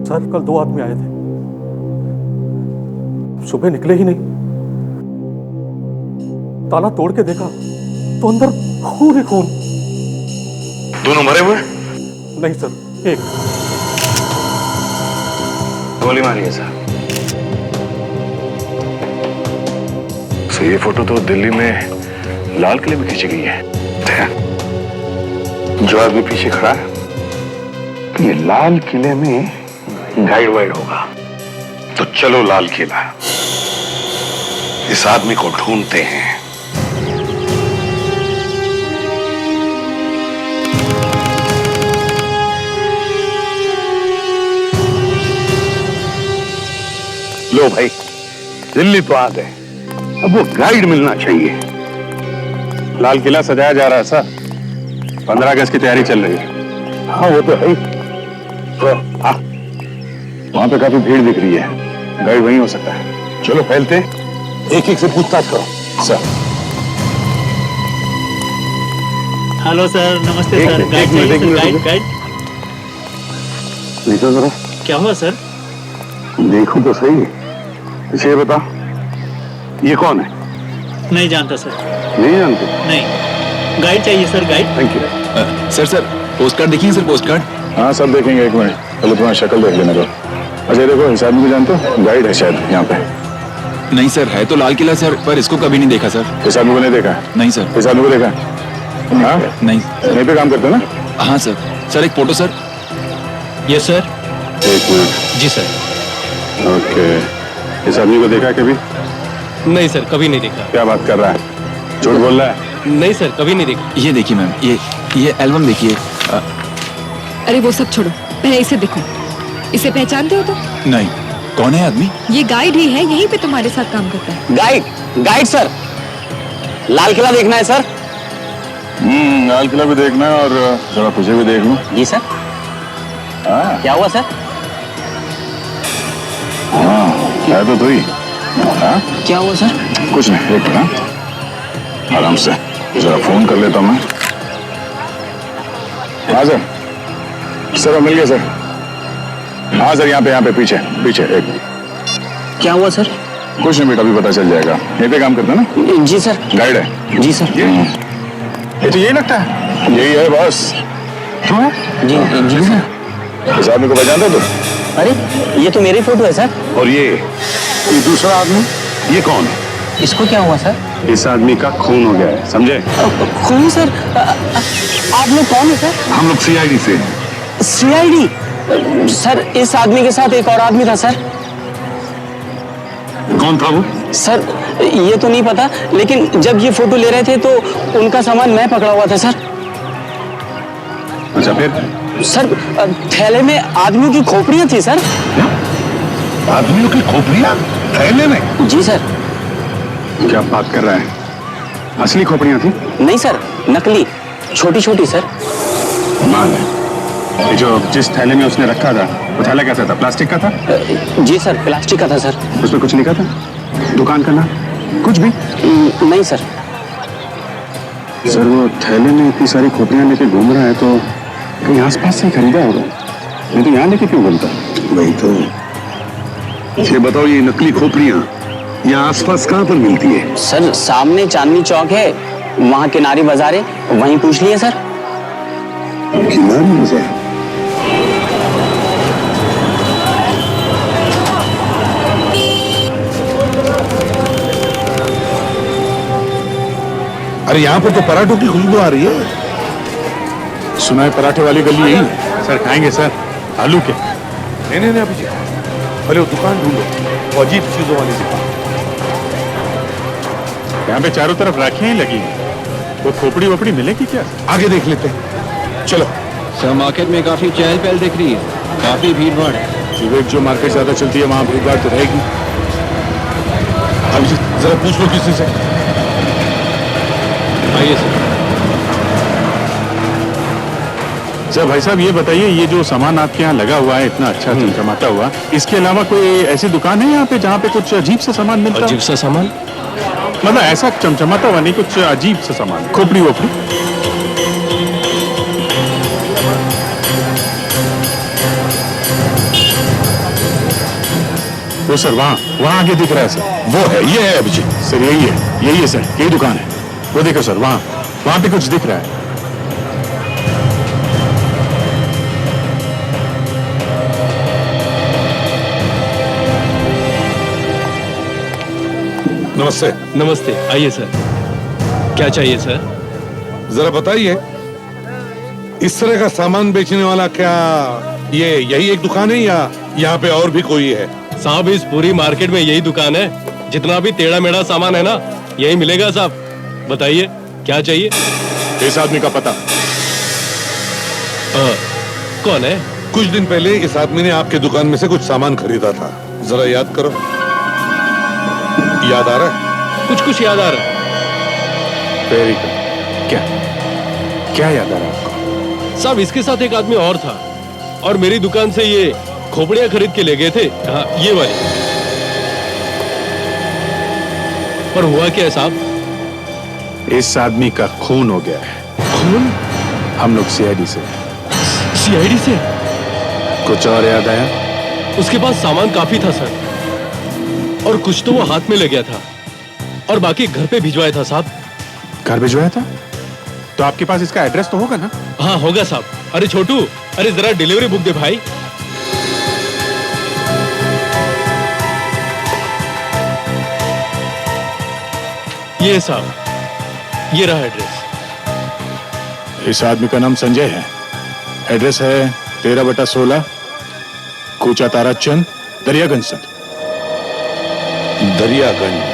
Sir कल 2 आदमी आए थे, सुबह निकले ही नहीं। ताला तोड़ के देखा तो अंदर खून ही खून। दोनों मरे हुए? नहीं सर, एक गोली मारी है सर। तो ये फोटो तो दिल्ली में लाल किले में खींची गई है। जो आदमी पीछे खड़ा है ये लाल किले में गाइड वाइड होगा। तो चलो लाल किला, इस आदमी को ढूंढते हैं। लो भाई, दिल्ली तो आ गए, अब वो गाइड मिलना चाहिए। लाल किला सजाया जा रहा है सर, 15 अगस्त की तैयारी चल रही है। हाँ वो तो है ही। तो वहां पे काफी भीड़ दिख रही है, गाइड वहीं हो सकता है। चलो फैलते, एक एक से पूछताछ करो। सर हेलो सर, नमस्ते एक सर। मिनट, गाइड एक मिनट, चाहिए एक सर, मिनट, गाइड गाइड। देखो जरा, क्या हुआ सर? देखो तो सही। इसे ये बता, ये कौन है? नहीं जानता सर। नहीं जानते? नहीं, गाइड चाहिए sir, guide. Thank you. Sir post card देखिए सर, पोस्ट कार्ड। हाँ सब देखेंगे, एक मिनट पहले तुम्हारा शक्ल देख लेने दो। अच्छा देखो, इस आदमी को जानते हो? गाइड है शायद यहाँ पे। नहीं सर, है तो लाल किला सर, पर इसको कभी नहीं देखा सर। इस आदमी को नहीं देखा? नहीं सर। इस आदमी को देखा? हाँ नहीं। यहीं पे काम करते हो ना? हाँ सर। सर एक फोटो सर। Yes sir. एक मिनट। जी सर। ओके, इस आदमी को देखा कभी? नहीं सर, कभी नहीं देखा। क्या बात कर रहा है, झूठ बोल रहा है? नहीं सर, कभी नहीं देखा। ये देखिए मैम, ये एल्बम देखिए। अरे वो सब छोड़ो, पहले इसे देखो। इसे पहचानते हो तो? नहीं, कौन है आदमी? ये गाइड ही है, यहीं पे तुम्हारे साथ काम करता है। गाइड सर, लाल किला देखना है सर। लाल किला भी देखना है और जरा तुझे भी देख लूं। जी सर। हाँ क्या हुआ सर? है तो तू ही। हाँ क्या हुआ सर? कुछ नहीं, एक मिनट, हाँ? आराम से जरा फोन कर लेता हूँ मैं। हाँ सर मिल गया सर। हाँ सर, यहाँ पे पीछे एक। क्या हुआ सर? कुछ नहीं बेटा, अभी पता चल जाएगा। यहीं पे काम करता है ना? जी सर। गाइड है? जी सर। ये तो यही लगता है। यही है बॉस। क्यों है? जी जी सर। इस आदमी को पहचानते हो तुम? अरे ये तो मेरी फोटो है सर। और ये दूसरा आदमी, ये कौन है? इसको क्या हुआ सर? इस आदमी का खून हो गया है, समझे? खून सर? आप लोग कौन है सर? हम लोग CID से। CID? सर इस आदमी के साथ एक और आदमी था सर। कौन था वो? सर ये तो नहीं पता, लेकिन जब ये फोटो ले रहे थे तो उनका सामान मैं पकड़ा हुआ था सर। अच्छा फिर? सर थैले में आदमियों की खोपड़ियां थी सर। आदमियों की खोपड़ियां थैले में? जी सर। क्या बात कर रहा है? असली खोपड़ियां थी? नहीं सर, नकली, छोटी छोटी सर। मान है। ये जो जिस थैले में उसने रखा था, वो थैला कैसा था? प्लास्टिक का था? जी सर, प्लास्टिक का था सर। उसमें कुछ लिखा था? दुकान का नाम? कुछ भी? नहीं सर। सर वो थैले में इतनी सारी खोपड़ियां लेके घूम रहा है तो कहीं आसपास से खरीदा होगा, नहीं तो यहाँ लेके क्यों घूमता? वही तो। ये बताओ, ये नकली खोपड़ियां यहाँ आसपास कहाँ पर मिलती है? सर सामने चांदनी चौक है, वहाँ किनारी बाजार है, वहीं पूछ लिए सर। किनारी बाजार? अरे यहाँ पर तो पराठों की खुशबू आ रही है। सुना है पराठे वाली गली यही है। सर खाएंगे सर, आलू के? नहीं अभिजीत, पहले वो दुकान ढूंढो, वो अजीब चीजों वाली दुकान। यहाँ पे चारों तरफ राखियां ही लगी हैं। वो खोपड़ी वोपड़ी मिलेगी क्या? आगे देख लेते हैं, चलो। सर मार्केट में काफी चहल पहल दिख रही है, काफी भीड़ भाड़ है। सुबह जो मार्केट ज्यादा चलती है वहाँ भीड़ भाड़ तो रहेगी। अभिजीत जरा पूछ लो किसी से। आइए सर। सर भाई साहब ये बताइए, ये जो सामान आपके यहाँ लगा हुआ है इतना अच्छा चमचमाता हुआ, इसके अलावा कोई ऐसी दुकान है यहाँ पे जहाँ पे कुछ अजीब सा सामान मिलता है? अजीब सा सामान? मतलब ऐसा चमचमाता हुआ नहीं, कुछ अजीब सा सामान, खोपड़ी वोपड़ी? वो सर वहाँ आगे दिख रहा है सर। वो है, ये है अभिजीत। सर यही है सर, यही दुकान है। वो देखो सर, वहाँ पे कुछ दिख रहा है। नमस्ते। नमस्ते, आइए सर। क्या चाहिए सर? जरा बताइए, इस तरह का सामान बेचने वाला क्या ये यही एक दुकान है या यहाँ पे और भी कोई है? साहब, इस पूरी मार्केट में यही दुकान है। जितना भी टेढ़ा मेढ़ा सामान है ना, यही मिलेगा साहब। बताइए क्या चाहिए? इस आदमी का पता? कौन है? कुछ दिन पहले इस आदमी ने आपके दुकान में से कुछ सामान खरीदा था। जरा याद करो, याद आ रहा है? कुछ याद आ रहा है। Very good. क्या याद आ रहा है आपको? साहब, इसके साथ एक आदमी और था और मेरी दुकान से ये खोपड़ियां खरीद के ले गए थे। हाँ, ये वाली। पर हुआ क्या है साहब? इस आदमी का खून हो गया है। खून? हम लोग सीआईडी से। सीआईडी से? कुछ और याद आया? उसके पास सामान काफी था सर, और कुछ तो वो हाथ में ले गया था और बाकी घर पे भिजवाया था साहब। घर भिजवाया था? तो आपके पास इसका एड्रेस तो होगा ना? हाँ, होगा साहब। अरे छोटू, अरे जरा डिलीवरी बुक दे भाई। ये साहब, ये रहा एड्रेस। इस आदमी का नाम संजय है। एड्रेस है 13/16 कूचा ताराचंद, दरियागंज सर। दरियागंज।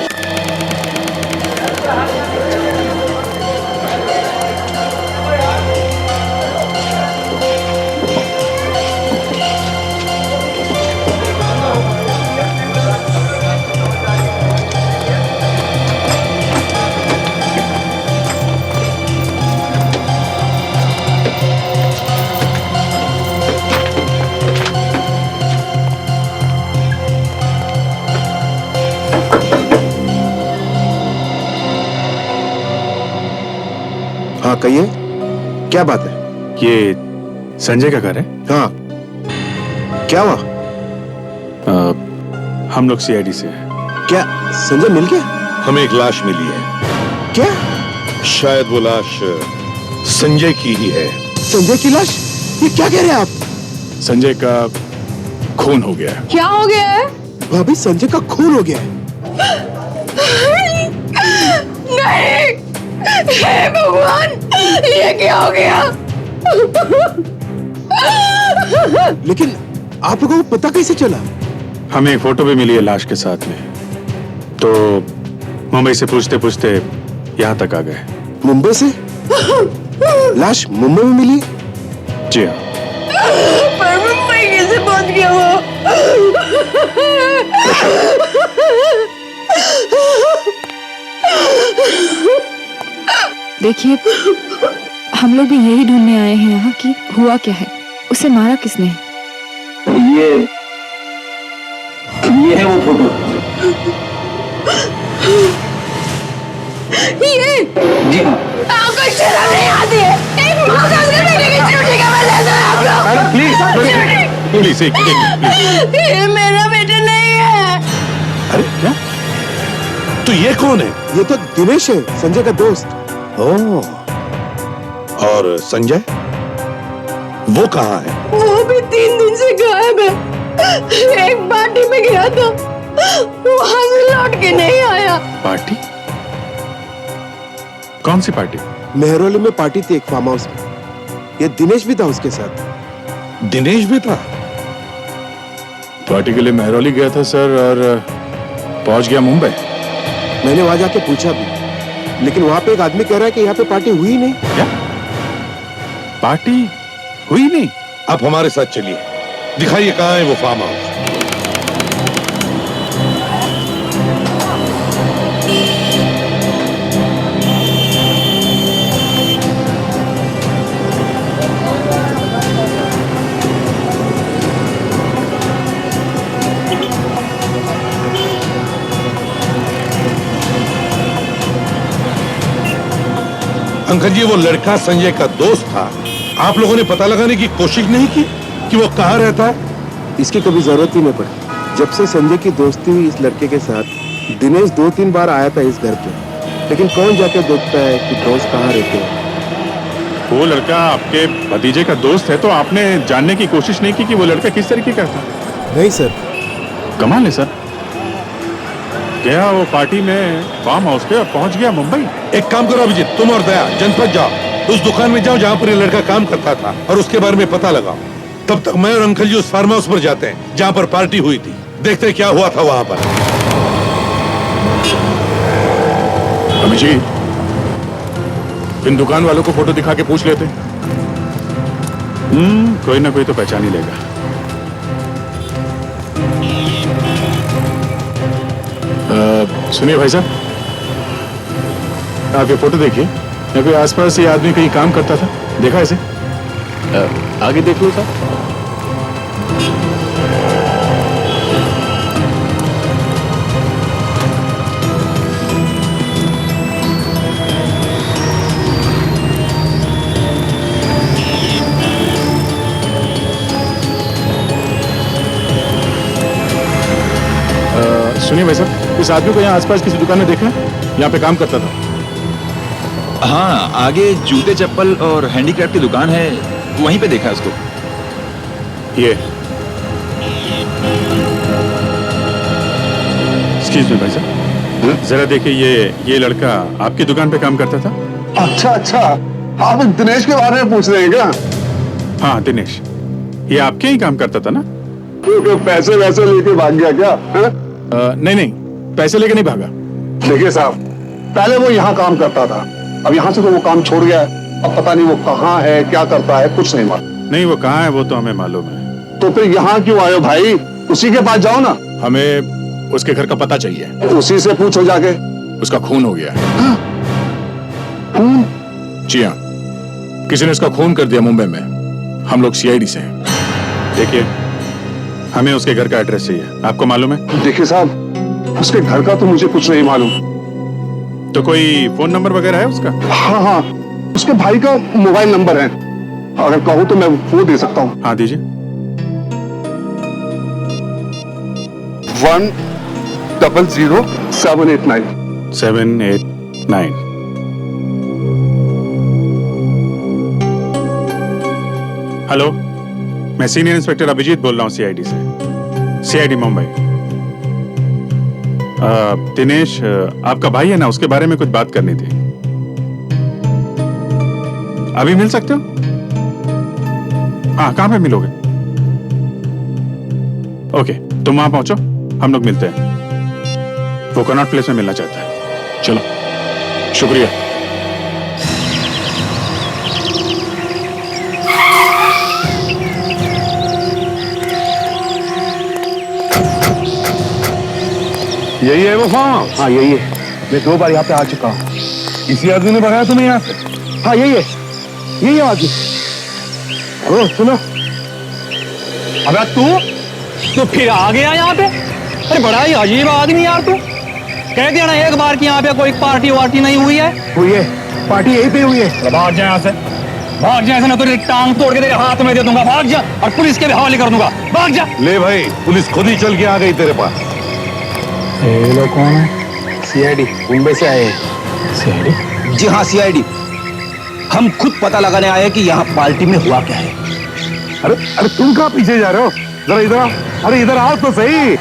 हाँ कहिए, क्या बात है? ये संजय का घर है? हाँ, क्या हुआ? हम लोग सीआईडी से हैं। क्या संजय मिल गया? हमें एक लाश मिली है। क्या? शायद वो लाश संजय की ही है। संजय की लाश? ये क्या कह रहे हैं आप? संजय का खून हो गया है। क्या हो गया है? भाभी, संजय का खून हो गया है। नहीं, हे भगवान, ये क्या हो गया? लेकिन आप लोगों को पता कैसे चला? हमें एक फोटो भी मिली है लाश के साथ में, तो मुंबई से पूछते पूछते यहाँ तक आ गए। मुंबई से? लाश मुंबई में मिली? जी हाँ। पर मुंबई कैसे पहुंच गया वो? देखिए, हम लोग भी यही ढूंढने आए हैं यहाँ कि हुआ क्या है, उसे मारा किसने? ये है वो फोटो। ये? जी हाँ। आपको शर्म नहीं आती है? एक माँ का अपने बेटे की ड्यूटी का मैं लेता है आप लोग। Please please. ये मेरा बेटा नहीं है। अरे क्या? तो ये कौन है? ये तो दिनेश है, संजय का दोस्त। ओह, और संजय वो कहाँ है? वो भी 3 दिन से गायब है। एक पार्टी में गया था, वहां से लौट के नहीं आया। पार्टी? कौन सी पार्टी? मेहरौली में पार्टी थी एक फार्म हाउस में। ये दिनेश भी था उसके साथ। दिनेश भी था? पार्टी के लिए मेहरौली गया था सर, और पहुंच गया मुंबई। मैंने वहां जाके पूछा भी, लेकिन वहां पे एक आदमी कह रहा है कि यहाँ पे पार्टी हुई नहीं। क्या? पार्टी हुई नहीं? आप हमारे साथ चलिए, दिखाइए कहाँ है वो फार्म हाउस। अंकल जी, वो लड़का संजय का दोस्त था। आप लोगों ने पता लगाने की कोशिश नहीं की कि वो कहाँ रहता है? इसकी कभी जरूरत ही नहीं पड़ी। जब से संजय की दोस्ती हुई इस लड़के के साथ, दिनेश 2-3 बार आया था इस घर पे, लेकिन कौन जाके देखता है कि दोस्त कहाँ रहते हैं। वो लड़का आपके भतीजे का दोस्त है, तो आपने जानने की कोशिश नहीं की कि वो लड़का किस तरीके का था? नहीं सर। कमाल है सर, गया वो पार्टी में फार्म हाउस पे और पहुंच गया मुंबई। एक काम करो अभिजीत, तुम और दया जनपद जाओ, उस दुकान में जाओ जहाँ पर ये लड़का काम करता था और उसके बारे में पता लगाओ। तब तक मैं और अंकल जी उस फार्म हाउस पर जाते हैं जहाँ पर पार्टी हुई थी, देखते हैं क्या हुआ था वहाँ पर। अभिजीत, इन दुकान वालों को फोटो दिखा के पूछ लेते। कोई ना कोई तो पहचान ही लेगा। सुनिए भाई साहब, आप ये फोटो देखिए। यहाँ कोई आसपास ये आदमी कहीं काम करता था, देखा ऐसे? आगे देख लो साहब। सुनिए भाई साहब, इस आदमी को यहाँ आसपास किसी दुकान में देखा है? यहाँ पे काम करता था। हाँ, आगे जूते चप्पल और हैंडीक्राफ्ट की दुकान है, वहीं पे देखा उसको। ये एक्सक्यूज मी भाई साहब, जरा देखिए, ये लड़का आपकी दुकान पे काम करता था? अच्छा, आप दिनेश के बारे में पूछ रहे हैं क्या? हाँ दिनेश, ये आपके ही काम करता था ना? क्योंकि पैसे वैसे लेके भाग गया क्या? नहीं, पैसे लेके नहीं भागा। देखिए साहब, पहले वो यहाँ काम करता था, अब यहाँ से तो वो काम छोड़ गया है। अब पता नहीं वो कहाँ है, क्या करता है, कुछ नहीं मालूम। नहीं, वो कहाँ है वो तो हमें मालूम है। तो फिर यहाँ क्यों आए हो भाई? उसी के पास जाओ ना। हमें उसके घर का पता चाहिए। उसी से पूछो जाके। उसका खून हो गया। खून? जी हाँ, किसी ने उसका खून कर दिया मुंबई में। हम लोग सीआईडी से हैं। देखिए, हमें उसके घर का एड्रेस चाहिए। आपको मालूम है? देखिए साहब, उसके घर का तो मुझे कुछ नहीं मालूम। तो कोई फोन नंबर वगैरह है उसका? हाँ, उसके भाई का मोबाइल नंबर है, अगर कहूँ तो मैं वो दे सकता हूँ। हाँ दीजिए। 100789 789। हेलो, मैं सीनियर इंस्पेक्टर अभिजीत बोल रहा हूँ सीआईडी से, सीआईडी मुंबई। दिनेश आपका भाई है ना, उसके बारे में कुछ बात करनी थी। अभी मिल सकते हो? हाँ, कहाँ पे मिलोगे? ओके, तुम वहां पहुंचो, हम लोग मिलते हैं। वो कनॉट प्लेस में मिलना चाहता है। चलो, शुक्रिया। यही है वो फार्म? हाँ यही है, मैं 2 बार यहाँ पे आ चुका हूँ। इसी आदमी ने भगाया तुम्हें यहाँ से? हाँ यही है आदमी। ओ सुनो, अबे तू फिर आ गया यहाँ पे? अरे बड़ा ही अजीब आदमी यार तू। कह दिया ना एक बार कि यहाँ पे कोई पार्टी वार्टी नहीं हुई है। हुई है, पार्टी यहीं पे हुई है। भाग जा यहाँ से, भाग जा, मैं तेरी टांग तोड़ के तेरे हाथ में दे दूंगा। भाग जा और पुलिस के भी हवाले कर दूंगा। भाग जा। ले भाई, पुलिस खुद ही चल के आ गई तेरे पास। ये लोग कौन है? सीआईडी मुंबई से आए हैं। सीआईडी? जी हाँ सीआईडी। हम खुद पता लगाने आए हैं कि यहाँ पार्टी में हुआ क्या है। अरे तुम कहाँ पीछे जा रहे हो? जरा इधर आओ। अरे इधर आओ तो सही।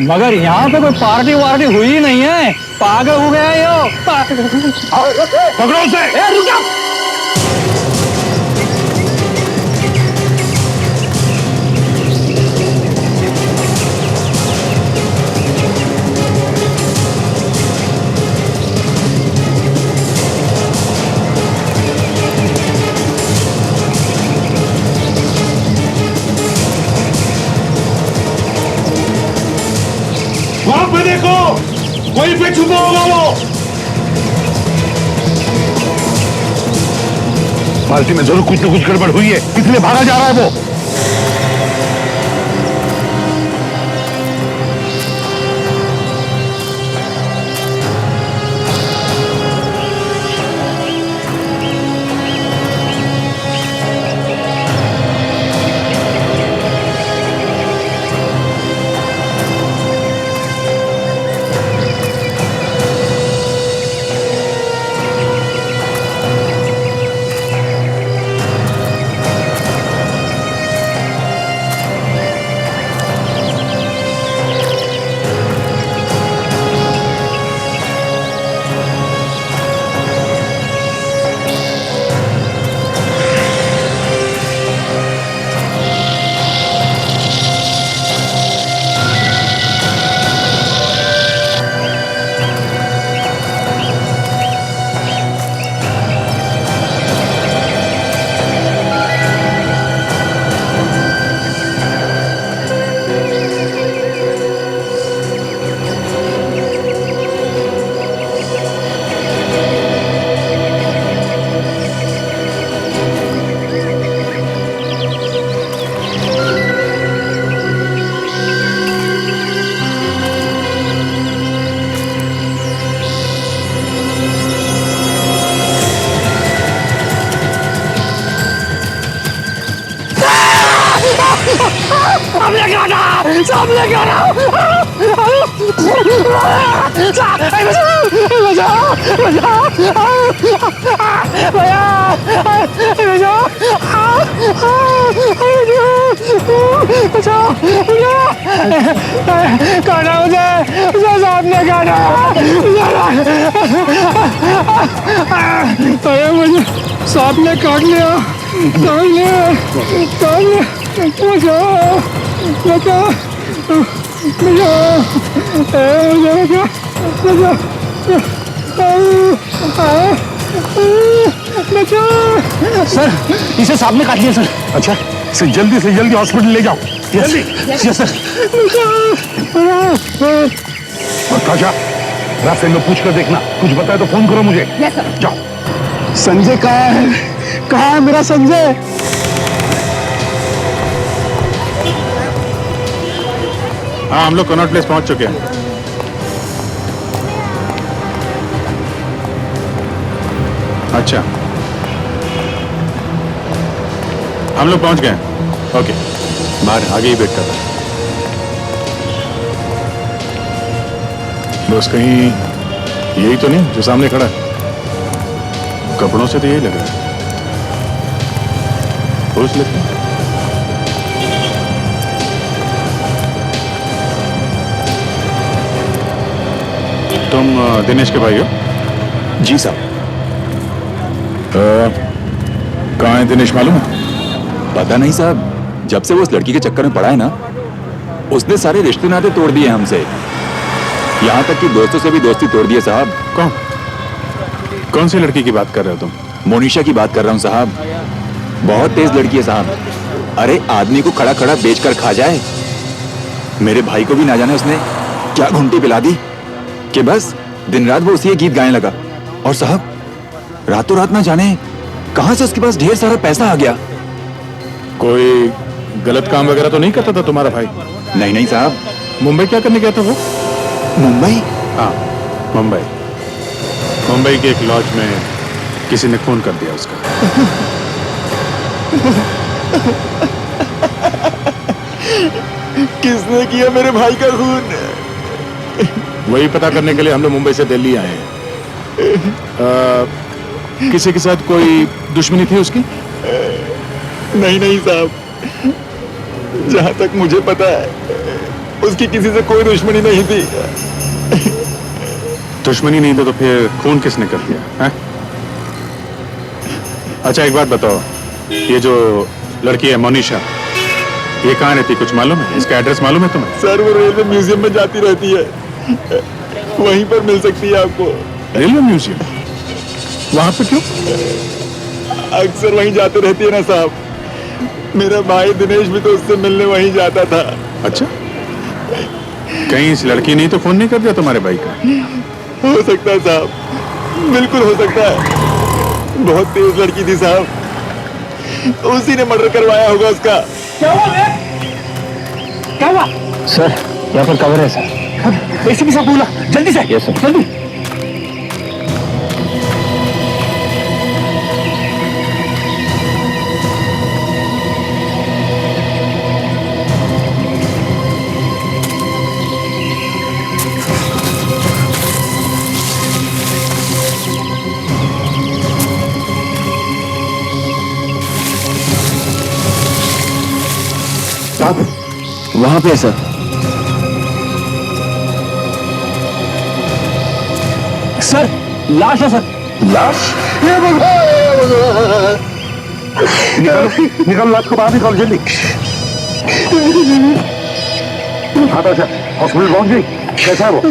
मगर यहाँ पे कोई पार्टी वार्टी हुई नहीं है। पागल हो गया यो। पकड़ो उसे। रुक जा। वहां पे देखो, वहीं पे छुपा होगा वो। पार्टी में जरूर कुछ न कुछ गड़बड़ हुई है, इसलिए भागा जा रहा है वो। सामने काटा, सामने काटा। काटा मुझे, सामने काटा। अरे मुझे सांप ने काट लिया, काट लिया, काट लिया। बचाओ, बचाओ, बचाओ, बचाओ। सर, इसे सांप ने काट लिया सर। अच्छा, इसे जल्दी से जल्दी हॉस्पिटल ले जाओ। जल्दी। Yes sir. और काशा, रास्ते में पूछ कर देखना, कुछ बताए तो फोन करो मुझे। Yes sir. जाओ। संजय कहाँ है? कहाँ है मेरा संजय? हाँ, हम लोग कनॉट प्लेस पहुंच चुके हैं। अच्छा, हम लोग पहुंच गए हैं। ओके, बाहर आगे ही वेट कर रहा है। दोस्त कहीं यही तो नहीं जो सामने खड़ा है? कपड़ों से तो यही लग रहा है। पूछ लेते हैं। तुम दिनेश के भाई हो? जी साहब। कहाँ है दिनेश मालूम है? पता नहीं साहब, जब से वो उस लड़की के चक्कर में पड़ा है ना, उसने सारे रिश्ते नाते तोड़ दिए हमसे। यहाँ तक कि दोस्तों से भी दोस्ती तोड़ दी है साहब। कौन? कौन सी लड़की की बात कर रहे हो तुम? मोनिशा की बात कर रहा हूँ साहब। बहुत तेज लड़की है साहब। अरे आदमी को खड़ा खड़ा बेचकर खा जाए। मेरे भाई को भी ना जाने उसने क्या घुंटी पिला दी कि बस दिन रात वो उसी गीत गाने लगा। और साहब रातों रात ना जाने कहां से उसके पास ढेर सारा पैसा आ गया। कोई गलत काम वगैरह तो नहीं करता था तुम्हारा भाई? नहीं नहीं साहब। मुंबई क्या करने गया था वो? मुंबई? हाँ, मुंबई। मुंबई के एक लॉज में किसी ने खून कर दिया उसका। किसने किया मेरे भाई का खून? वही पता करने के लिए हम लोग मुंबई से दिल्ली आए हैं। किसी के साथ कोई दुश्मनी थी उसकी? नहीं नहीं साहब, जहां तक मुझे पता है उसकी किसी से कोई दुश्मनी नहीं थी। दुश्मनी नहीं तो फिर खून किसने कर दिया है? अच्छा एक बात बताओ, ये जो लड़की है मोनिशा, ये कहाँ रहती, कुछ मालूम है? इसका एड्रेस मालूम है तुम्हें? सर वो रेलवे म्यूजियम में जाती रहती है, वहीं पर मिल सकती है आपको। Railway museum? वहां पे क्यों? अक्सर वहीं जाते रहती है ना साहब। मेरा भाई दिनेश भी तो उससे मिलने वहीं जाता था। अच्छा, कहीं इस लड़की ने तो फोन नहीं कर दिया तुम्हारे भाई का? हो सकता है साहब, बिल्कुल हो सकता है। बहुत तेज लड़की थी साहब, उसी ने मर्डर करवाया होगा उसका। क्या हुआ? क्या हुआ? सर यहाँ पर कवर है सर। एसीपी साहब बोला, जल्दी से। यस सर, जल्दी। वहां पे है सर। सर लाश है सर। लाश? निकल लाश को बाहर निकाल जल्दी। हाँ तो अच्छा, हॉस्पिटल पहुंच गई? कैसा है वो?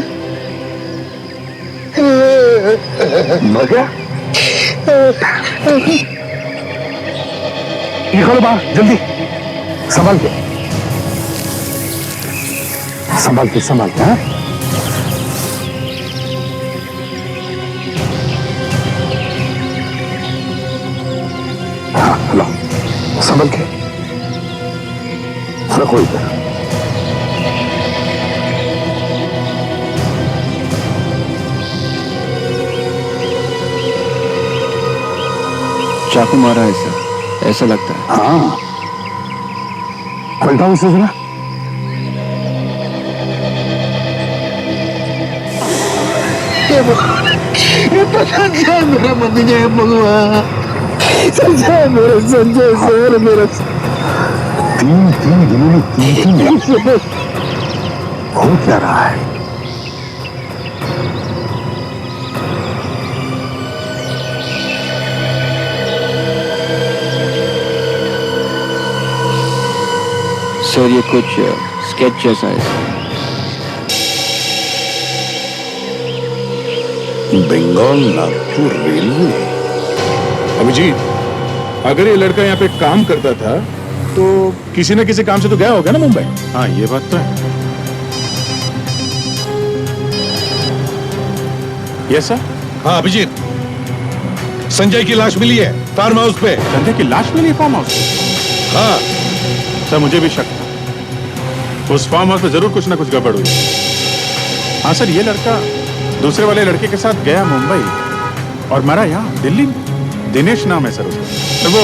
मर गया? निकलो बाहर जल्दी, संभाल के, संभाल के, संभाल के। हाँ हाँ, लो संभल के रखो इधर। चाकू मारा है सर, ऐसा लगता है। हाँ, पलटा उसे जरा। ये तो संजय मेरा भतीजा है भगवान। संजय मेरा संजय सर मेरा तीन दिनों में तीन हो क्या रहा है? सर ये कुछ स्केच जैसा है। बंगाल नागपुर रेलवे। अभिजीत, अगर ये लड़का यहाँ पे काम करता था तो किसी न किसी काम से तो गया होगा ना मुंबई। हाँ, ये बात तो है। Yes sir. हाँ अभिजीत, संजय की लाश मिली है फार्म हाउस पे। संजय की लाश मिली फार्म हाउस? हाँ सर, मुझे भी शक था। उस फार्म हाउस में जरूर कुछ ना कुछ गड़बड़ हुई। हाँ सर, ये लड़का दूसरे वाले लड़के के साथ गया मुंबई और मरा यहाँ दिल्ली में। दिनेश नाम है सर उसका। तो वो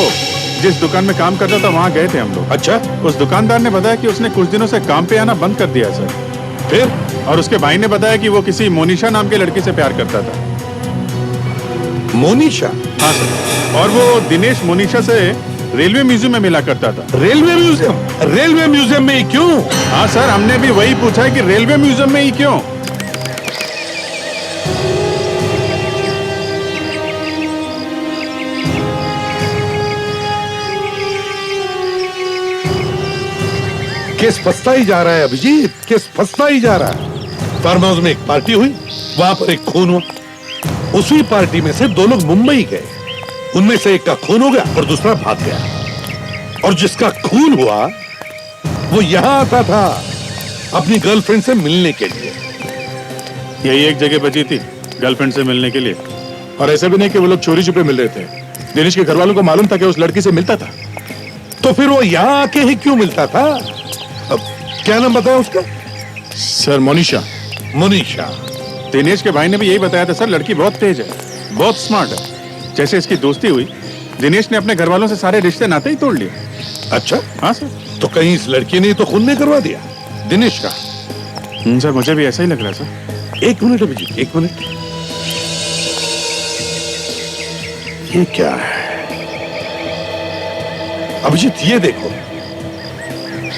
जिस दुकान में काम करता था वहां गए थे हम लोग। अच्छा, उस दुकानदार ने बताया कि उसने कुछ दिनों से काम पे आना बंद कर दिया सर। फिर? और उसके भाई ने बताया कि वो किसी मोनिशा नाम के लड़की से प्यार करता था। मोनिशा? हाँ सर। और वो दिनेश मोनिशा से रेलवे म्यूजियम में मिला करता था। Railway museum? रेलवे म्यूजियम में ही क्यों? हाँ सर, हमने भी वही पूछा है कि रेलवे म्यूजियम में ही क्यों। केस फंसता ही जा रहा है अभिजीत, केस फंसता ही जा रहा है। फार्म हाउस में एक पार्टी हुई, वहां पर एक खून हुआ। उसी पार्टी में से दो लोग मुंबई गए, उनमें से एक का खून हो गया और दूसरा भाग गया। और जिसका खून हुआ वो यहां आता था अपनी गर्लफ्रेंड से मिलने के लिए। यही एक जगह बची थी गर्लफ्रेंड से मिलने के लिए। और ऐसा भी नहीं कि वो लोग चोरी छुपे मिल रहे थे। दिनेश के घर वालों को मालूम था कि उस लड़की से मिलता था। तो फिर वो यहां आके ही क्यों मिलता था? अब क्या नाम बताया उसका? सर मोनिशा। मोनिशा। दिनेश के भाई ने भी यही बताया था सर, लड़की बहुत तेज है, बहुत स्मार्ट है। जैसे इसकी दोस्ती हुई, दिनेश ने अपने घर वालों से सारे रिश्ते नाते ही तोड़ लिए। अच्छा? हाँ सर। तो कहीं इस लड़की ने तो खून नहीं करवा दिया दिनेश का? सर मुझे भी ऐसा ही लग रहा है सर। एक मिनट अभिजीत, एक मिनट। ये क्या है अभिजीत? ये देखो,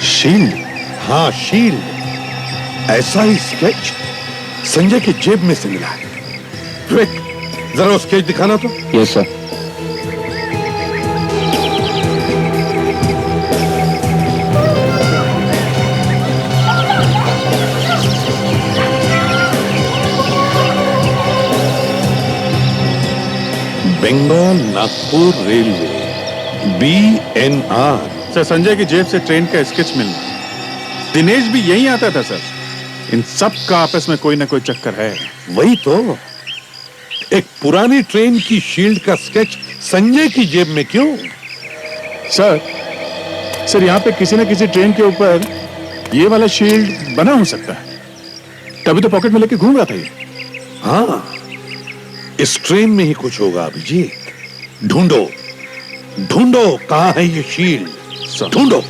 शील्ड। हाँ शील्ड। ऐसा ही स्केच संजय की जेब में से मिला है। विवेक, जरा वो स्केच दिखाना तो। Yes sir. Bengal Nagpur railway, BNR। Sir Sanjay की जेब से ट्रेन का स्केच मिलना। दिनेश भी यही आता था सर। इन सब का आपस में कोई ना कोई चक्कर है। वही तो, एक पुरानी ट्रेन की शील्ड का स्केच संजय की जेब में क्यों? सर यहाँ पे किसी न किसी ट्रेन के ऊपर ये वाला शील्ड बना हो सकता है, तभी तो पॉकेट में लेके घूम रहा था ये। हाँ, इस ट्रेन में ही कुछ होगा अभिजीत। ढूंढो ढूंढो, कहां है ये शील्ड? ढूंढो।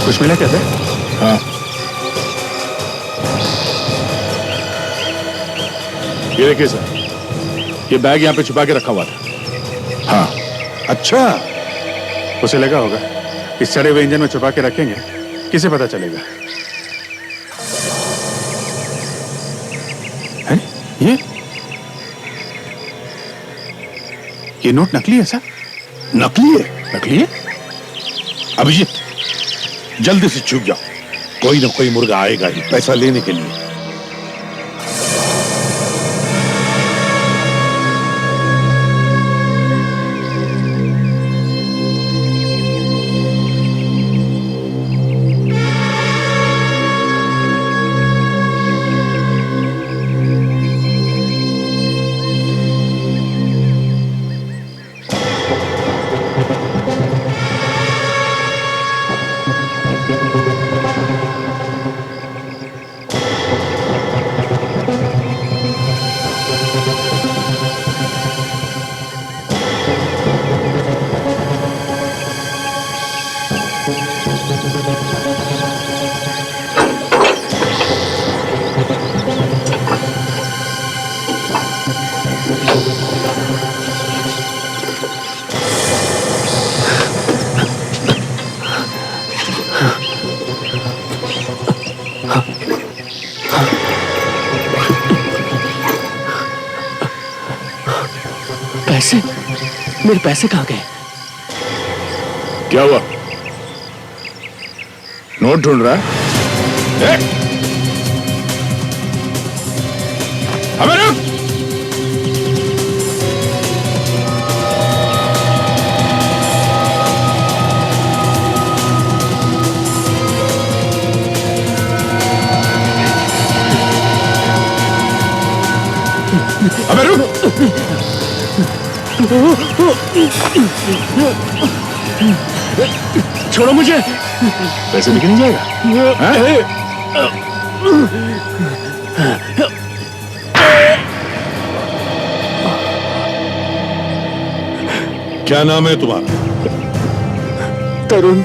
कुछ मिला क्या सर? हाँ, ये देखिए सर, ये बैग यहाँ पे छुपा के रखा हुआ था। हाँ। अच्छा, उसे लगा होगा इस सड़े हुए इंजन में छुपा के रखेंगे, किसे पता चलेगा? है? ये नोट नकली है सर? नकली है? नकली है? अभिजीत, जल्दी से छुप जाओ, कोई ना कोई मुर्गा आएगा ही पैसा लेने के लिए। पैसे? मेरे पैसे कहाँ गए? क्या हुआ? नोट ढूंढ रहा है? अबे रुक! अबे रुक! छोड़ो मुझे। पैसे लेके नहीं जाएगा? क्या नाम है तुम्हारा? तरुण।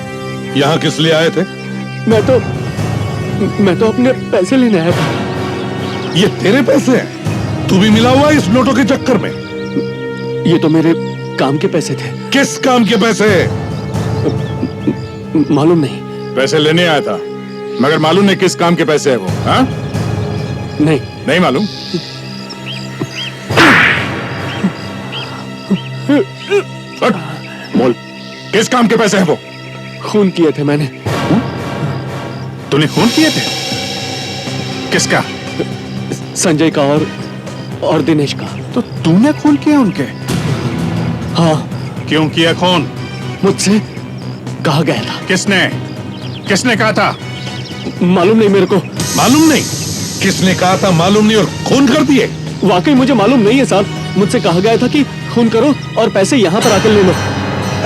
यहाँ किस लिए आए थे? मैं तो अपने पैसे लेने आया था। ये तेरे पैसे हैं? तू भी मिला हुआ इस नोटों के चक्कर में? ये तो मेरे काम के पैसे थे। किस काम के पैसे? मालूम नहीं। पैसे लेने आया था, मगर मालूम नहीं किस काम के पैसे है वो। हाँ? नहीं। नहीं मालूम? बोल, किस काम के पैसे हैं वो? खून किए थे मैंने। तूने खून किए थे? किसका? संजय का और दिनेश का। तो तूने खून किया उनके? हाँ। क्यों किया खून? मुझसे कहा गया था। किसने कहा था? मालूम नहीं मेरे को। मालूम नहीं? किसने कहा था मालूम नहीं और खून कर दिए? वाकई मुझे मालूम नहीं है साहब। मुझसे कहा गया था कि खून करो और पैसे यहाँ पर आकर ले लो।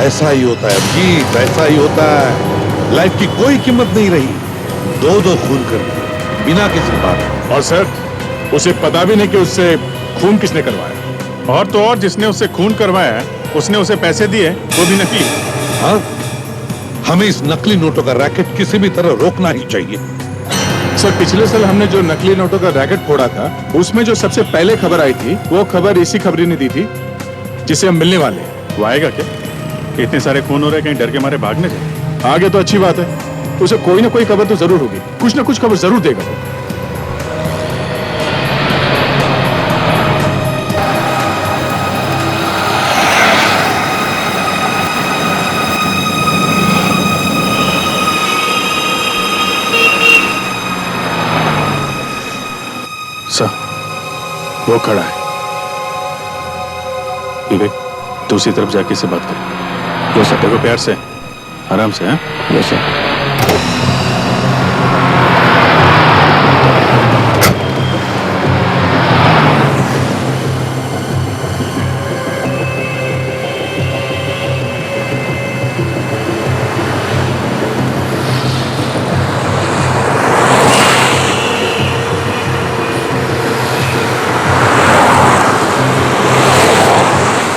ऐसा ही होता है अभिजीत, ऐसा ही होता है। लाइफ की कोई कीमत नहीं रही। दो खून कर दिए बिना किसी बात। और सर, उसे पता भी नहीं कि उससे खून किसने करवाया। और तो और जिसने उससे खून करवाया उसने उसे पैसे दिए, वो भी नकली। हाँ, हमें इस नकली नोटों का रैकेट किसी भी तरह रोकना ही चाहिए। सर, पिछले साल हमने जो नकली नोटों का रैकेट फोड़ा था, उसमें जो सबसे पहले खबर आई थी, वो खबर इसी खबरी ने दी थी जिसे हम मिलने वाले हैं। वो आएगा क्या? इतने सारे खून हो रहे, कहीं डर के मारे भागने जाए। आगे तो अच्छी बात है, उसे कोई ना कोई खबर तो जरूर होगी, कुछ ना कुछ खबर जरूर देगा वो। सर, वो खड़ा है। विवेक, दूसरी तरफ जाके इससे बात कर। वो सब देखो, प्यार से, आराम से। हैं? वैसे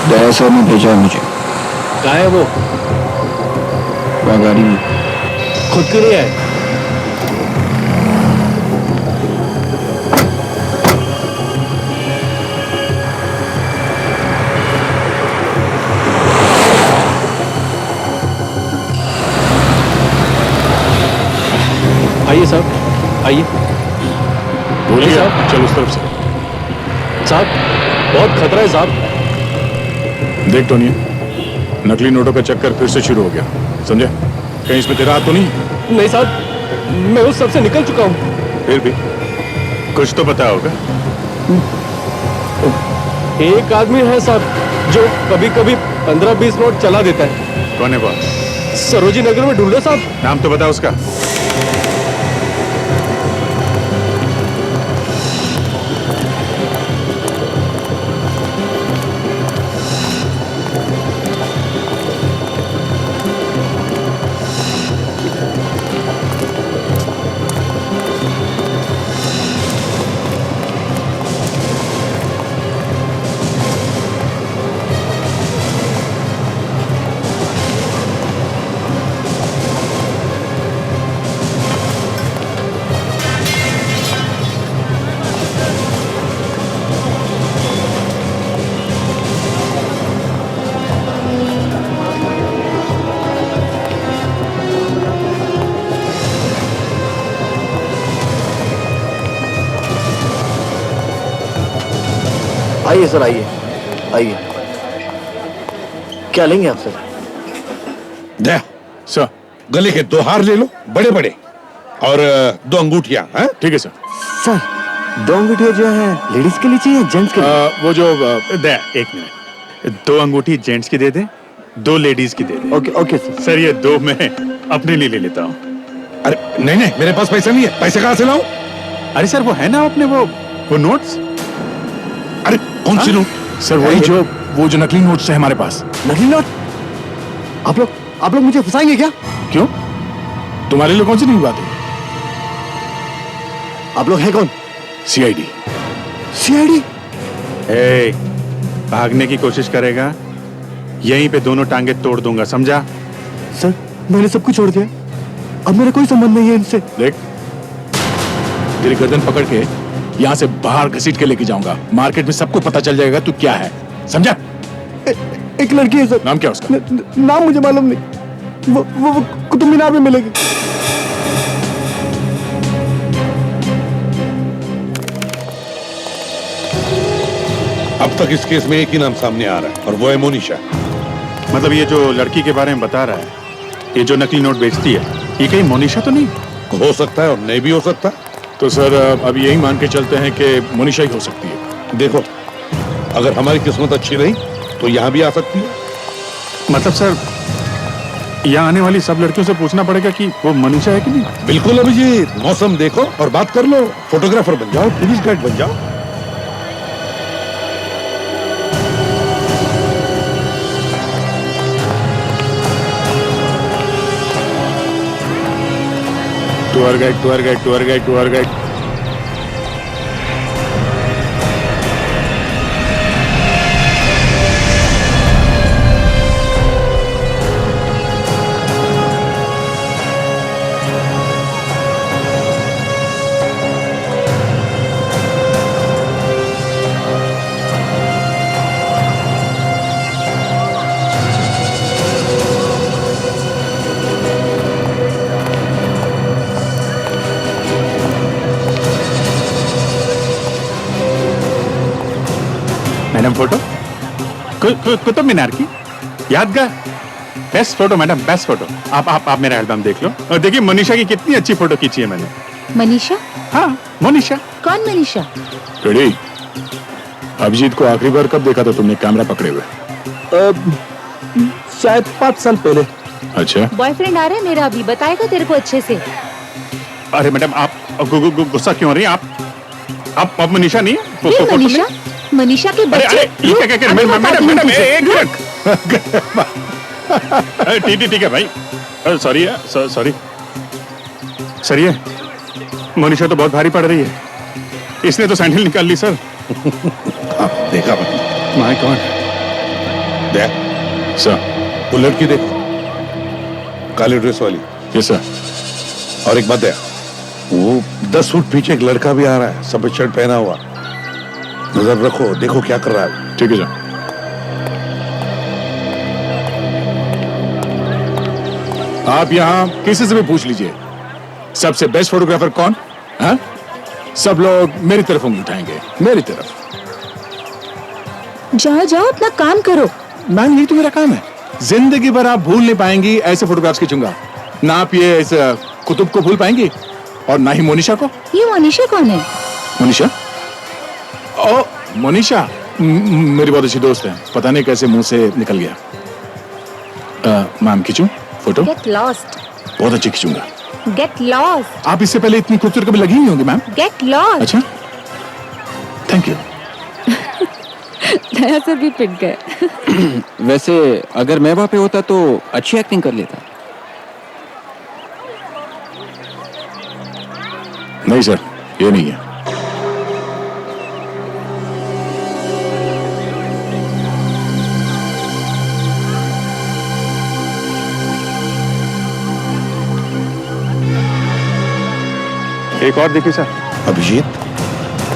दया सर ने भेजा है मुझे। कहाँ है वो? गाड़ी में। खुद क्यों नहीं आए? आइए साहब, आइए। बोलिए साहब। चलो उस तरफ से। साहब बहुत खतरा है साहब। देख टोनी, नकली नोटों का चक्कर फिर से शुरू हो गया, समझे? कहीं इसमें तेरा हाथ तो नहीं? नहीं साहब, मैं उस सब से निकल चुका हूँ। फिर भी कुछ तो पता होगा। एक आदमी है साहब जो कभी कभी 15-20 नोट चला देता है। कौन है वो? सरोजी नगर में ढूंढो साहब। नाम तो बता उसका। आइए सर, आइए आइए। क्या लेंगे आप सर? दे सर। गले के 2 हार ले लो, बड़े बड़े, और 2 अंगूठियां। ठीक है सर। सर 2 अंगूठियां जो है लेडीज के लिए चाहिए जेंट्स के लिए? वो जो दे, एक मिनट, 2 अंगूठी जेंट्स की दे दे, 2 लेडीज की दे दे। Okay okay sir. सर ये 2 मैं अपने लिए ले लेता हूँ। अरे नहीं नहीं, मेरे पास पैसा नहीं है, पैसे कहाँ से लाऊं? अरे सर वो है ना अपने वो नोट्स। अरे कौन सी नोट? सर वही वो जो नकली नोट्स है हमारे पास। नकली नोट? आप लोग मुझे फंसाएंगे क्या? क्यों? तुम्हारे लिए कौन सी नई बात है? आप लोग हैं कौन? सीआईडी। सीआईडी? ए, भागने की कोशिश करेगा, यहीं पे दोनों टांगे तोड़ दूंगा, समझा? सर मैंने सब कुछ छोड़ दिया, अब मेरा कोई संबंध नहीं है इनसे। देख, तेरी गर्दन पकड़ के यहाँ से बाहर घसीट के लेके जाऊंगा। मार्केट में सबको पता चल जाएगा तू क्या है, समझा? एक लड़की है सर। नाम क्या उसका? नाम मुझे मालूम नहीं, वो कुतुब मीनार में मिलेगी। अब तक इस केस में एक ही नाम सामने आ रहा है, और वो है मोनिशा। मतलब ये जो लड़की के बारे में बता रहा है, ये जो नकली नोट बेचती है, ये कहीं मोनिशा तो नहीं? हो सकता है और नहीं भी हो सकता। तो सर अब यही मान के चलते हैं कि मोनिशा ही हो सकती है। देखो, अगर हमारी किस्मत अच्छी रही तो यहाँ भी आ सकती है। मतलब सर यहाँ आने वाली सब लड़कियों से पूछना पड़ेगा कि वो मनीषा है कि नहीं? बिल्कुल अभिजीत, मौसम देखो और बात कर लो, फोटोग्राफर बन जाओ, टूरिस्ट गाइड बन जाओ। Tour guide, tour guide, tour guide, tour guide. Madam photo Qutub Minar की यादगार, best photo madam, best photo. आप मेरा एल्बम देख लो और देखिए मनीषा की कितनी अच्छी फोटो खींची है मैंने। मनीषा? हाँ मनीषा। कौन मनीषा? रेडी? अभिजीत को आखिरी बार कब देखा था तुमने कैमरा पकड़े हुए? शायद 5 साल पहले। अच्छा। बॉयफ्रेंड आ रहा है मेरा अभी, बताएगा तेरे को अच्छे से। अरे मैडम आप गुस्सा क्यों हो रही हैं? आप मनीषा नहीं है? ये मनीषा? मनीषा के बच्चे? मैडम एक मिनट। ठीक है भाई, सॉरी सॉरी सर, ये मनीषा तो बहुत भारी पड़ रही है, इसने तो सैंडल निकाल ली सर। देखा भाई, माय गॉड। देख सर वो लड़की देखो, काले ड्रेस वाली, यस सर। और एक बात है, वो 10 फुट पीछे एक लड़का भी आ रहा है, सफेद शर्ट पहना हुआ। नजर रखो, देखो क्या कर रहा है। ठीक है सर। आप यहां किसी से भी पूछ लीजिए सबसे बेस्ट फोटोग्राफर कौन। हाँ, सब लोग मेरी तरफ उंगली उठाएंगे, मेरी तरफ। जाओ जाओ अपना काम करो। मैम यही तो मेरा काम है। जिंदगी भर आप भूल नहीं पाएंगी ऐसे फोटोग्राफ्स खींचूंगा। ना आप ये इस कुतुब को भूल पाएंगी और ना ही मोनिशा को। ये मोनिशा कौन है? मोनिशा? ओ मोनिशा मेरी बहुत अच्छी दोस्त है, पता नहीं कैसे मुंह से निकल गया। मैम खींचूं फोटो? Get lost. बहुत अच्छी खींचूंगा। Get lost. आप इससे पहले इतनी खूबसूरत कभी लगी नहीं होंगी मैम। Get lost. अच्छा, थैंक यू। दया सर भी पिट गए। वैसे अगर मैं वहां पे होता तो अच्छी एक्टिंग कर लेता। नहीं सर, ये नहीं है। एक और देखिए सर। अभिजीत,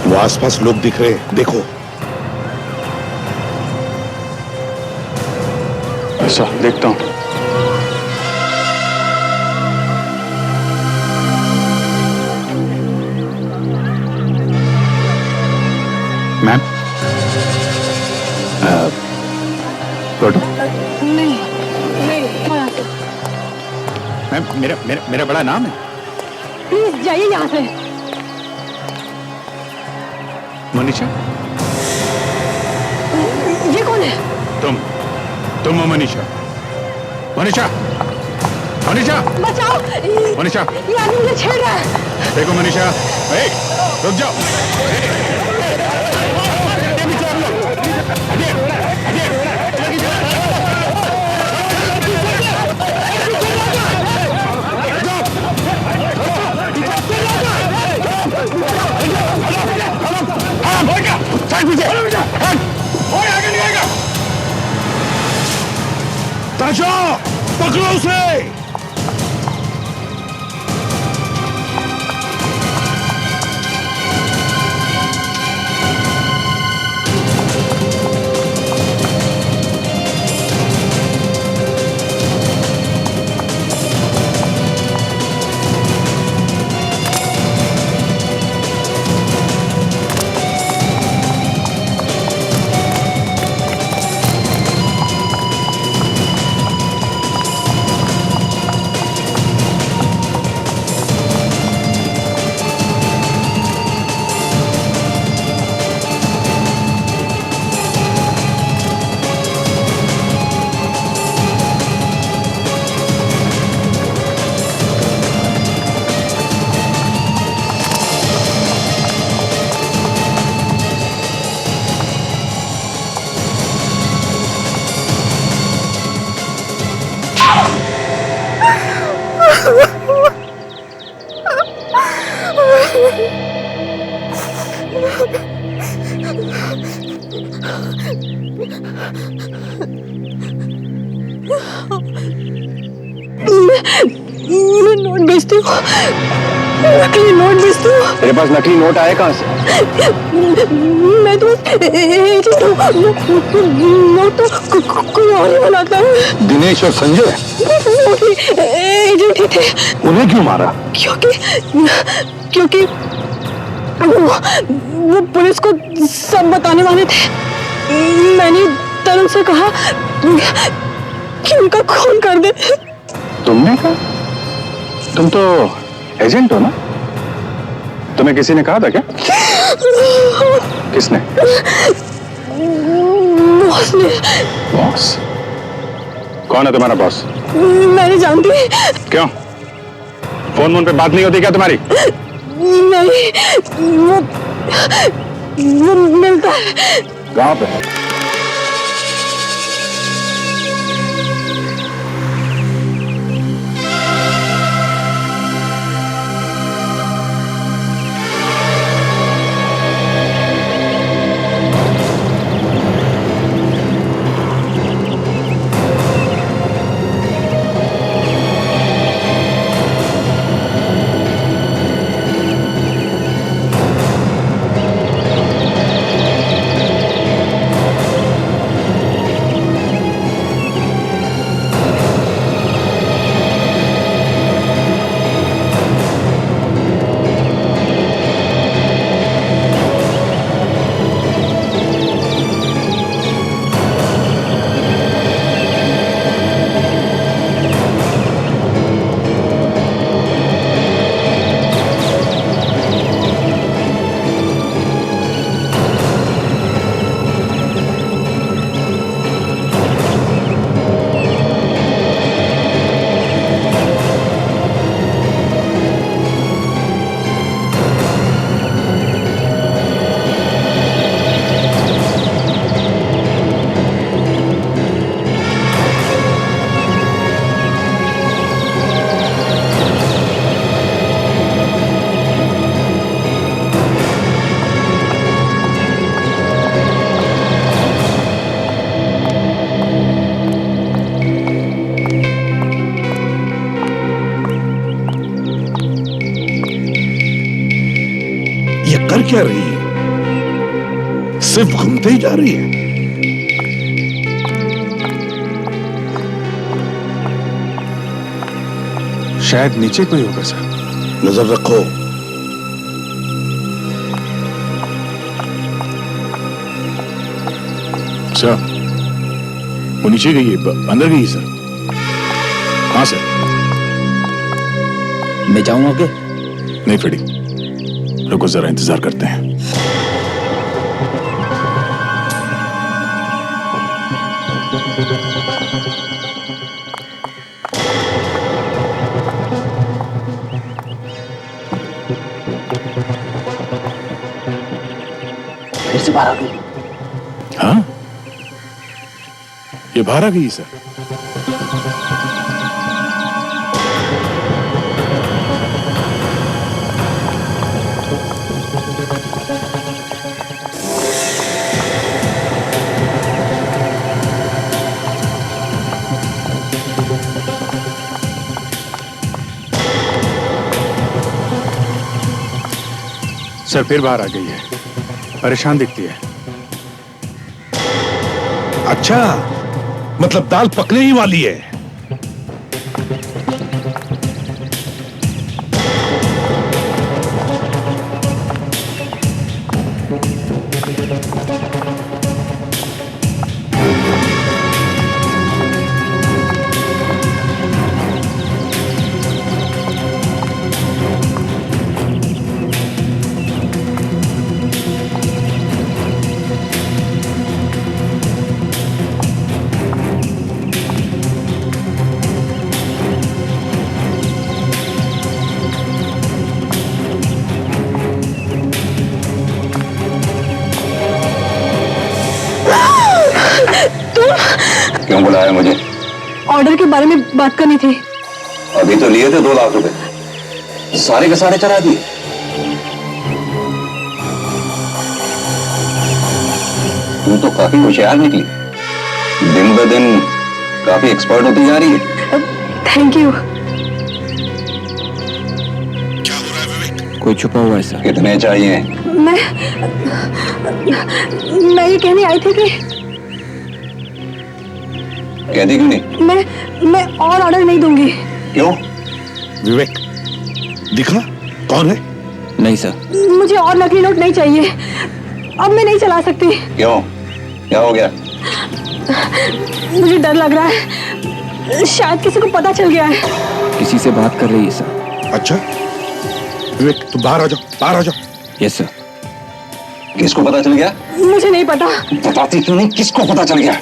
वो आसपास लोग दिख रहे हैं, देखो। अच्छा, देखता हूं। Ma'am photo? नहीं नहीं, मैम मेरा मेरा मेरा बड़ा नाम है। प्लीज जाइए यहाँ से। मनीषा? ये कौन है? तुम हो मनीषा? मनीषा? मनीषा? बचाओ! मनीषा? ये आदमी मुझे छेड़ रहा है। देखो मनीषा, रुक जाओ। ताशा, पकड़ो उसे। मैं नोट बेचती हूँ, नकली नोट बेचती हूँ। तेरे पास नकली नोट आए कहाँ से? मैं तो एजेंट हूँ, नोट तो कोई और ही बनाता है। दिनेश और संजय एजेंट ही थे। उन्हें क्यों मारा? क्योंकि वो पुलिस को सब बताने वाले थे। मैंने तरुण से कहा कि उनका खून कर दे। तुमने कहा? तुम तो एजेंट हो ना? तुम्हें किसी ने कहा था क्या? किसने? बॉस ने। बॉस? कौन है तुम्हारा बॉस? मैं नहीं जानती। क्यों? फोन पे बात नहीं होती क्या तुम्हारी? नहीं, वो मिलता है। कहाँ पे? कर क्या रही है? सिर्फ घूमते ही जा रही है। शायद नीचे कोई होगा सर। नजर रखो। सर, वो नीचे गई है, अंदर गई है सर। हाँ सर। मैं जाऊं आगे? नहीं फ्रेडी, रुको जरा, इंतजार करते हैं। फिर से बाहर आ गई। हाँ, ये बाहर आ गई सर। सर फिर बाहर आ गई है, परेशान दिखती है। अच्छा, मतलब दाल पकने ही वाली है। क्यों बुलाया मुझे? ऑर्डर के बारे में बात करनी थी। अभी तो लिए थे 2 लाख रुपए, सारे के सारे चला दिए। तू तो काफी होशियार निकली, दिन ब दिन काफी एक्सपर्ट होती जा रही है। Thank you. कोई छुपा हुआ है सर। कितने चाहिए? मैं ये कहने आई थी कि कह दी क्यों नहीं? मैं और ऑर्डर नहीं दूंगी। क्यों? विवेक, दिखा कौन है? नहीं सर। मुझे और नकली नोट नहीं चाहिए, अब मैं नहीं चला सकती। क्यों? क्या हो गया? मुझे डर लग रहा है, शायद किसी को पता चल गया है। किसी से बात कर रही है सर। अच्छा विवेक, तुम बाहर आ जाओ, बाहर आ जाओ। Yes sir. किसको पता चल गया? मुझे नहीं पता। बताती क्यों नहीं? किसको पता चल गया?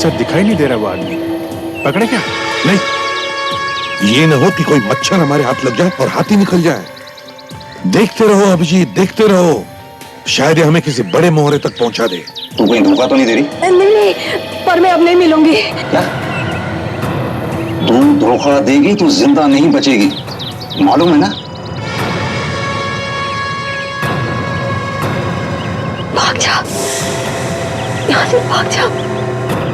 सर दिखाई नहीं दे रहा वो आदमी, पकड़े क्या? नहीं, ये न हो कि कोई मच्छर हमारे हाथ लग जाए और हाथ ही निकल जाए। देखते रहो अभिजीत, देखते रहो, शायद ये हमें किसी बड़े मोहरे तक पहुंचा दे। तू कहीं धोखा तो नहीं दे रही? नहीं, पर मैं अब नहीं मिलूंगी। क्या? तू धोखा देगी तो जिंदा नहीं बचेगी, मालूम है ना? भाग जा, यहाँ से भाग जा।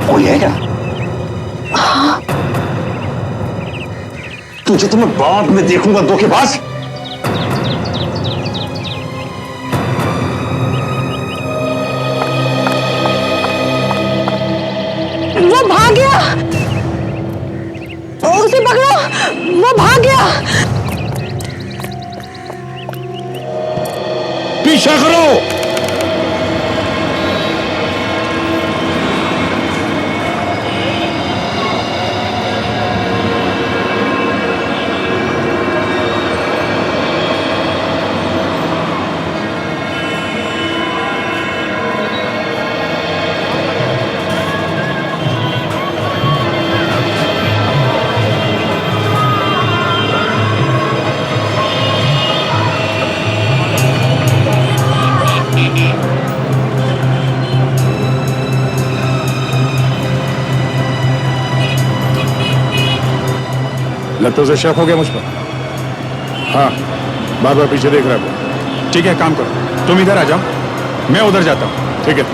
कोई है क्या? हाँ। तुझे तो मैं बाद में देखूंगा, धोखेबाज। वो भाग गया, उसे पकड़ो, वो भाग गया। पीछा करो। लगता उसे शक हो गया मुझ पर। हाँ, बार बार पीछे देख रहा है। ठीक है, काम करो, तुम इधर आ जाओ, मैं उधर जाता हूँ। ठीक है?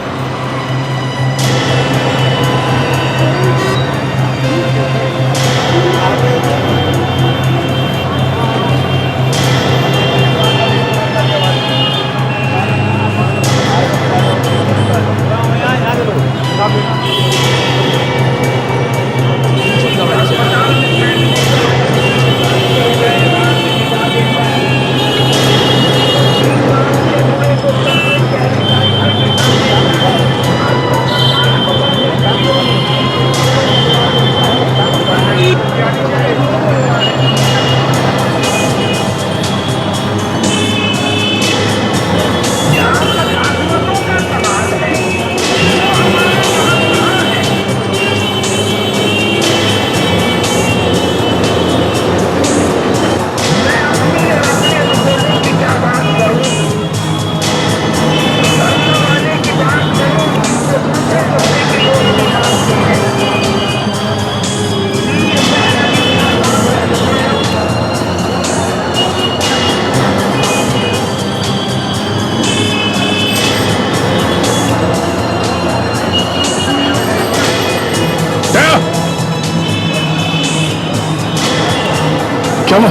क्या हुआ?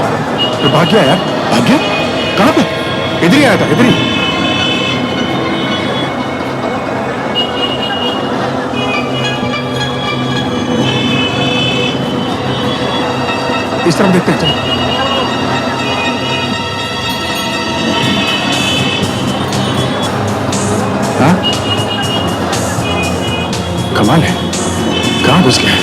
तो भाग गया यार, भाग गया? कहाँ पे? इधर ही आया था, इधर ही। इस तरफ देखते हैं, चलो। हाँ? कमाल है, कहाँ घुस गया?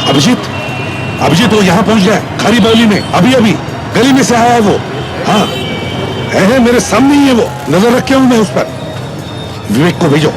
अभिजीत, अभिजीत वो यहाँ पहुंच गया खारी बावली में, अभी अभी गली में से आया है वो। हाँ है मेरे सामने ही है वो, नजर रखे हूं मैं उस पर। विवेक को भेजो।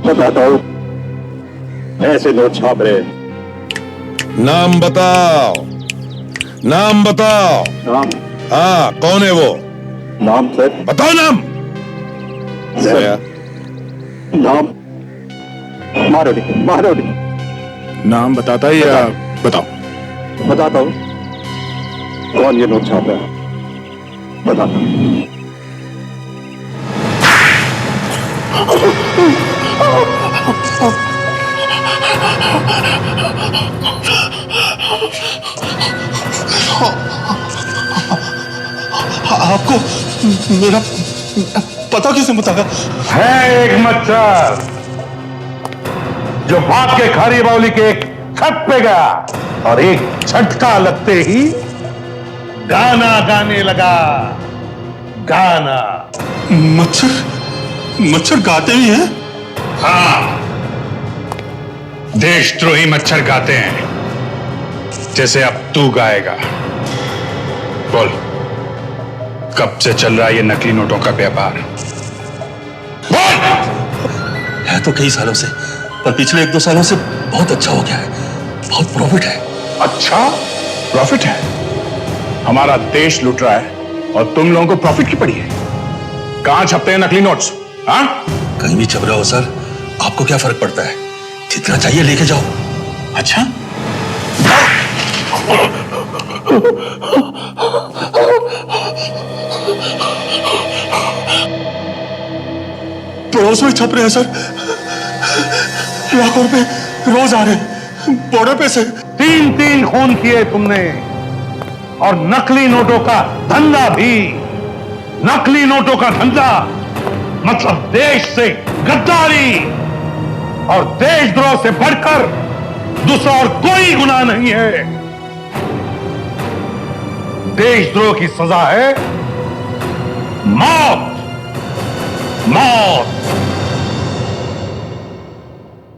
बताता हूँ ऐसे नोट छाप रहे। नाम बताओ, नाम बताओ। नाम? हाँ कौन है वो? नाम सर? बताओ नाम। नाम मारोडी। नाम बताता है या बताओ? बताता हूँ। कौन ये नोट छाप रहा है? बताता हूँ। आपको मेरा पता कैसे बताया? है एक मच्छर जो भाग के खारी बावली के एक छत पे गया और एक झटका लगते ही गाना गाने लगा। गाना। मच्छर गाते भी हैं? हाँ, देशद्रोही मच्छर गाते हैं जैसे अब तू गाएगा। बोल, कब से चल रहा है ये नकली नोटों का व्यापार? बोल! है तो कई सालों से, पर पिछले 1-2 सालों से बहुत अच्छा हो गया है, बहुत प्रॉफिट है। अच्छा, प्रॉफिट है? हमारा देश लूट रहा है और तुम लोगों को प्रॉफिट की पड़ी है। कहां छपते हैं नकली नोट्स? हाँ, कहीं भी छप रहा हो सर, आपको क्या फर्क पड़ता है? जितना चाहिए लेके जाओ। अच्छा, पड़ोस में छप रहे हैं सर, लाखों रुपए रोज आ रहे हैं बॉर्डर पे से। 3 खून किए तुमने, और नकली नोटों का धंधा भी। नकली नोटों का धंधा मतलब देश से गद्दारी, और देशद्रोह से बढ़कर दूसरा और कोई गुनाह नहीं है। देशद्रोह की सजा है मौत। मौत।